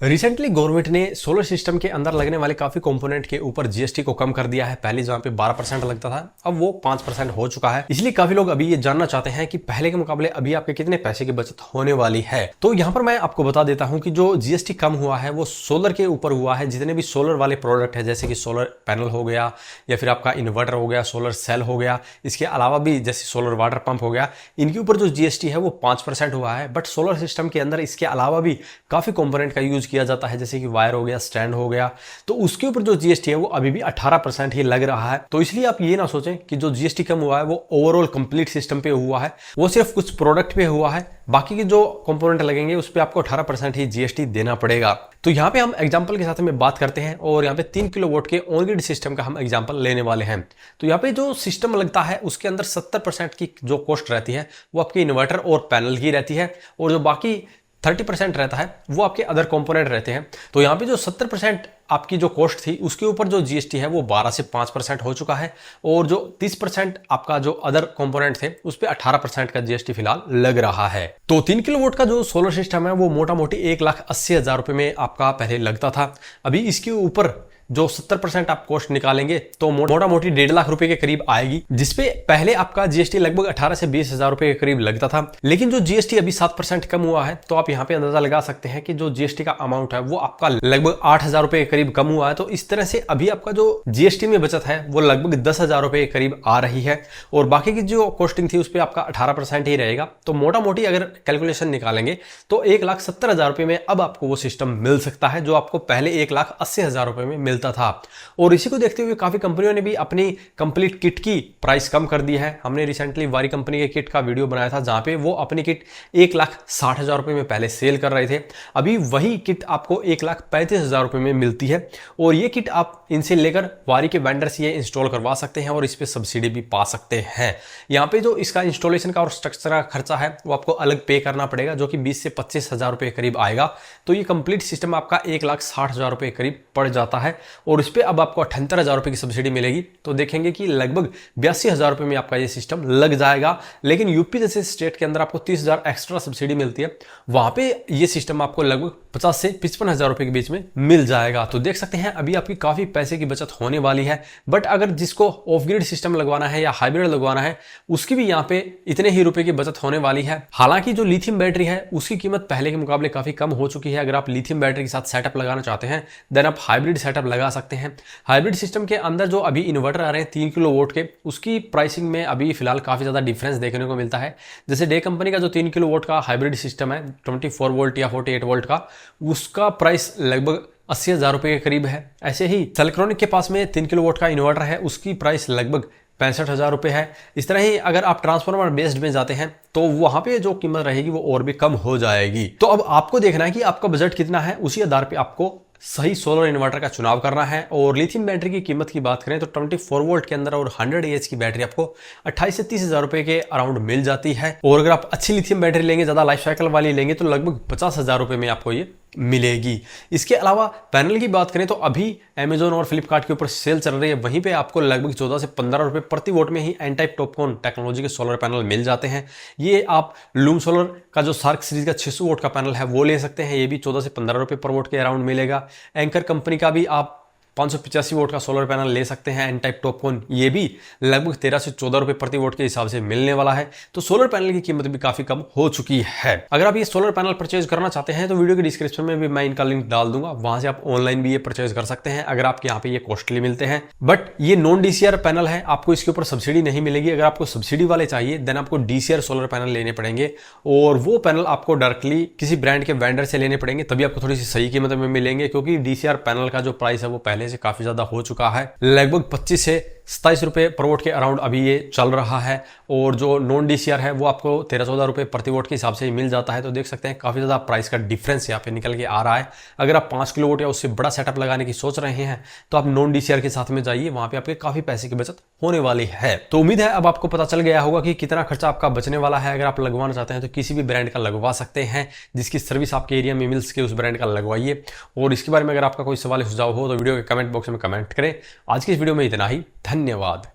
Recently government ने solar system के अंदर लगने वाले काफी कंपोनेंट के ऊपर जीएसटी को कम कर दिया है। पहले जहां पे 12% लगता था अब वो 5% हो चुका है। इसलिए काफी लोग अभी ये जानना चाहते हैं कि पहले के मुकाबले अभी आपके कितने पैसे की बचत होने वाली है। तो यहां पर मैं आपको बता देता हूं कि जो जीएसटी कम हुआ है वो सोलर के ऊपर हुआ है। जितने भी सोलर वाले प्रोडक्ट है जैसे कि सोलर पैनल हो गया या फिर आपका इन्वर्टर हो गया, सोलर सेल हो गया, इसके अलावा भी जैसे सोलर वाटर पंप हो गया, इनके ऊपर जो जीएसटी है वो 5% हुआ है। बट सोलर सिस्टम के अंदर इसके अलावा भी काफी कंपोनेंट का यूज किया जाता है जैसे कि वायर हो गया, स्टैंड हो गया, तो उसके ऊपर जो जीएसटी है वो अभी भी 18% ही लग रहा है। तो इसलिए आप ये ना सोचें कि जो जीएसटी कम हुआ है वो ओवरऑल कंप्लीट सिस्टम पे हुआ है, वो सिर्फ कुछ प्रोडक्ट पे हुआ है। बाकी के जो कंपोनेंट लगेंगे उस पे आपको 18% ही जीएसटी देना पड़ेगा। तो यहाँ पे हम एग्जांपल के साथ में बात करते हैं और यहाँ पे 3 किलोवाट के ऑन ग्रिड सिस्टम का हम एग्जांपल लेने वाले हैं। तो यहाँ पे जो सिस्टम लगता है उसके अंदर 70% की जो कॉस्ट रहती है वो आपके इन्वर्टर और पैनल की रहती है और जो बाकी 30% रहता है वो आपके अदर कंपोनेंट रहते हैं। तो यहाँ पे जो 70% आपकी जो कॉस्ट थी उसके ऊपर जो जीएसटी है वो 12 से 5% हो चुका है और जो 30% आपका जो अदर कंपोनेंट थे उस पे 18% का जीएसटी फिलहाल लग रहा है। तो 3 किलोवाट का जो सोलर सिस्टम है वो मोटा मोटी 1,80,000 रुपए में आपका पहले लगता था। अभी इसके ऊपर जो 70% आप कॉस्ट निकालेंगे तो मोटा मोटी 1.5 लाख रुपए के करीब आएगी, जिसपे पहले आपका जीएसटी लगभग 18 से 20 हजार रुपए के करीब लगता था। लेकिन जो जीएसटी अभी 7% कम हुआ है तो आप यहाँ पे अंदाजा लगा सकते हैं कि जो जीएसटी का अमाउंट है वो आपका लगभग 8,000 रुपए के करीब कम हुआ है। तो इस तरह से अभी आपका जो जीएसटी में बचत है वो लगभग 10,000 रुपए के करीब आ रही है और बाकी की जो कॉस्टिंग थी उस पर आपका 18% ही रहेगा। तो मोटा मोटी अगर कैलकुलेशन निकालेंगे तो 1,70,000 रुपए में अब आपको वो सिस्टम मिल सकता है जो आपको पहले 1,80,000 रुपए में मिलता था। और इसी को देखते हुए काफी कंपनियों ने भी अपनी कंप्लीट किट की प्राइस कम कर दी है। हमने रिसेंटली वारी कंपनी के किट का वीडियो बनाया था जहां पे वो अपनी किट 1,60,000 रुपए में पहले सेल कर रहे थे। अभी वही किट आपको 1,35,000 रुपए में मिलती है और ये किट आप इनसे लेकर वारी के वेंडर से ये इंस्टॉल करवा सकते हैं और इस पे सब्सिडी भी पा सकते हैं। यहाँ पे जो इसका इंस्टॉलेशन का और स्ट्रक्चर का खर्चा है वो आपको अलग पे करना पड़ेगा जो कि 20 से 25,000 रुपए करीब आएगा। तो ये कंप्लीट सिस्टम आपका 1,60,000 रुपए करीब पड़ जाता है और इस पे अब आपको 78,000 रुपए की सब्सिडी मिलेगी। तो देखेंगे कि लगभग 82,000 रुपए में आपका ये सिस्टम लग जाएगा। लेकिन यूपी जैसे स्टेट के अंदर आपको 30,000 एक्स्ट्रा सब्सिडी मिलती है, वहां पे ये सिस्टम आपको लगभग 50 से 55,000 रुपए के बीच में मिल जाएगा। तो देख सकते हैं अभी आपकी काफी पैसे की बचत होने वाली है। बट अगर जिसको ऑफ ग्रिड सिस्टम लगवाना है या हाइब्रिड लगवाना है उसकी भी यहाँ पे इतने ही रुपए की बचत होने वाली है। हालांकि जो लिथियम बैटरी है उसकी कीमत पहले के मुकाबले काफी कम हो चुकी है। अगर आप लिथियम बैटरी के साथ सेटअप लगाना चाहते हैं देन आप हाइब्रिड सेटअप लगा सकते हैं। हाइब्रिड सिस्टम के अंदर जो अभी इन्वर्टर आ रहे हैं 3 किलोवाट के, उसकी प्राइसिंग में अभी फिलहाल काफी ज्यादा डिफरेंस देखने को मिलता है। जैसे डे कंपनी का जो 3 किलोवाट का हाइब्रिड सिस्टम है 24 वोल्ट या 48 वोल्ट का, उसका प्राइस लगभग 80,000 रुपए के करीब है। ऐसे ही सेल्क्रॉनिक के पास में 3 किलोवाट का इन्वर्टर है, उसकी प्राइस लगभग 65,000 रुपए है। इस तरह ही अगर आप ट्रांसफार्मर बेस्ड में जाते हैं तो वहां पे जो कीमत रहेगी वो और भी कम हो जाएगी। तो अब आपको देखना है कि आपका बजट कितना है, उसी आधार पे आपको सही सोलर इन्वर्टर का चुनाव करना है। और लिथियम बैटरी की कीमत की बात करें तो 24 वोल्ट के अंदर और 100 AH की बैटरी आपको 28 से 30,000 रुपए के अराउंड मिल जाती है। और अगर आप अच्छी लिथियम बैटरी लेंगे, ज्यादा लाइफ साइकिल वाली लेंगे तो लगभग 50,000 रुपए में आपको ये मिलेगी। इसके अलावा पैनल की बात करें तो अभी Amazon और फ्लिपकार्ट के ऊपर सेल चल रही है, वहीं पे आपको लगभग 14 से 15 रुपए प्रति वोट में ही एन टाइप टॉपकॉन टेक्नोलॉजी के सोलर पैनल मिल जाते हैं। ये आप लूम सोलर का जो सार्क सीरीज का 600 वोट का पैनल है वो ले सकते हैं, ये भी 14 से 15 रुपए पर वोट के अराउंड मिलेगा। एंकर कंपनी का भी आप 585 वोट का सोलर पैनल ले सकते हैं एन टाइप टॉपकॉन, ये भी लगभग 13 से 14 रुपए प्रति वोट के हिसाब से मिलने वाला है। तो सोलर पैनल की कीमत भी काफी कम हो चुकी है। अगर आप ये सोलर पैनल परचेज करना चाहते हैं तो वीडियो के डिस्क्रिप्शन में भी मैं इनका लिंक डाल दूंगा, वहां से आप ऑनलाइन भी ये परचेज कर सकते हैं अगर आपके यहाँ पे ये कॉस्टली मिलते हैं। बट ये नॉन डीसीआर पैनल है, आपको इसके ऊपर सब्सिडी नहीं मिलेगी। अगर आपको सब्सिडी वाले चाहिए देन आपको डीसीआर सोलर पैनल लेने पड़ेंगे और वो पैनल आपको डायरेक्टली किसी ब्रांड के वेंडर से लेने पड़ेंगे, तभी आपको थोड़ी सी सही कीमत में मिलेंगे। क्योंकि डीसीआर पैनल का जो प्राइस है वो पहले से काफी ज्यादा हो चुका है, लगभग 25 से 27 रुपए पर वोट के अराउंड अभी ये चल रहा है। और जो नॉन डीसीआर है वो आपको 13-14 रुपए प्रति वोट के हिसाब से ही मिल जाता है। तो देख सकते हैं काफी ज्यादा प्राइस का डिफरेंस यहाँ पे निकल के आ रहा है। अगर आप 5 किलोवाट या उससे बड़ा सेटअप लगाने की सोच रहे हैं तो आप नॉन डीसीआर के साथ में जाइए, वहां पे आपके काफी पैसे की बचत होने वाली है। तो उम्मीद है अब आपको पता चल गया होगा कि कितना खर्चा आपका बचने वाला है। अगर आप लगवाना चाहते हैं तो किसी भी ब्रांड का लगवा सकते हैं, जिसकी सर्विस आपके एरिया में मिल सके उस ब्रांड का लगवाइए। और इसके बारे में अगर आपका कोई सवाल सुझाव हो तो वीडियो के कमेंट बॉक्स में कमेंट करें। आज की इस वीडियो में इतना ही, धन्यवाद।